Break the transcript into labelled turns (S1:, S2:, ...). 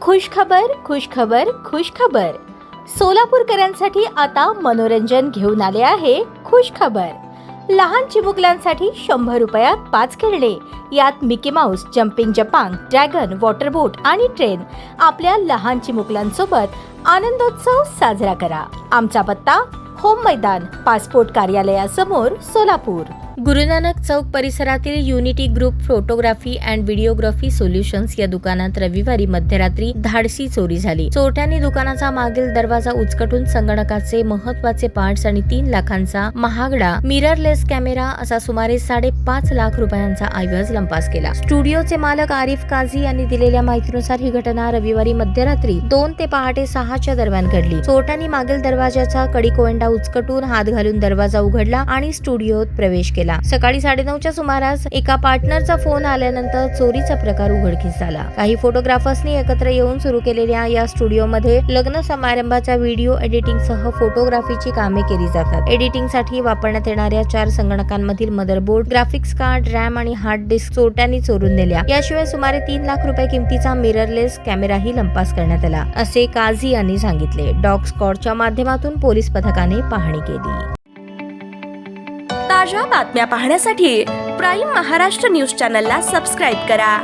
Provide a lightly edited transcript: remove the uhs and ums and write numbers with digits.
S1: खुशखबर खुशखबर खुशखबर. सोलापूरकरांसाठी आता मनोरंजन घेऊन आले आहे खुशखबर. लहान चिमुकल्यांसाठी 100 रुपयात 5 खेळणे. यात मिकी माऊस, जम्पिंग जपांग, ड्रॅगन, वॉटर बोट आणि ट्रेन. आपल्या लहान चिमुकल्यांसोबत आनंदोत्सव साजरा करा. आमचा पत्ता होम मैदान, पासपोर्ट कार्यालयासमोर, सोलापूर. गुरुनानक चौक परिसरातील unity group photography and videography solutions या दुकानात रविवारी मध्यरात्री धाडसी चोरी झाली. चोरट्यांनी दुकानाचा मागील दरवाजा उचकटून संगणकाचे महत्त्वाचे पार्ट्स आणि 3 लाखांचा महागडा मिररलेस कॅमेरा असा सुमारे 5.5 लाख रुपयांचा ऐवज लंपास केला. स्टुडिओचे मालक आरिफ काझी यांनी दिलेल्या माहितीनुसार ही घटना रविवारी मध्यरात्री 2 ते पहाटे 6च्या दरम्यान घडली. चोरट्यांनी मागील दरवाजाचा कडीकोंडा उचकटून हात घालून दरवाजा उघडला आणि स्टुडिओत प्रवेश केला. सकाळी 9:30च्या सुमारास एका पार्टनरचा फोन आल्यानंतर चोरीचा प्रकार उघडकीस झाला. काही फोटोग्राफर्सनी एकत्र येऊन सुरू केलेल्या या स्टुडिओमध्ये लग्न समारंभाच्या व्हिडिओ एडिटिंगसह फोटोग्राफीची कामे केली जातात. एडिटिंगसाठी वापरण्यात येणाऱ्या 4 संगणकांमधील मदरबोर्ड, ग्राफिक्स कार्ड, रॅम आणि हार्ड डिस्क चोरट्यांनी चोरून नेल्या. याशिवाय सुमारे 3 लाख रुपये किमतीचा मिररलेस कॅमेराही लंपास करण्यात आला, असे काझी यांनी सांगितले. डॉग स्क्वॉडच्या माध्यमातून पोलीस पथकाने पाहणी केली.
S2: ताज्या बातम्या पाहण्यासाठी प्राईम महाराष्ट्र न्यूज चॅनलला सबस्क्राईब करा.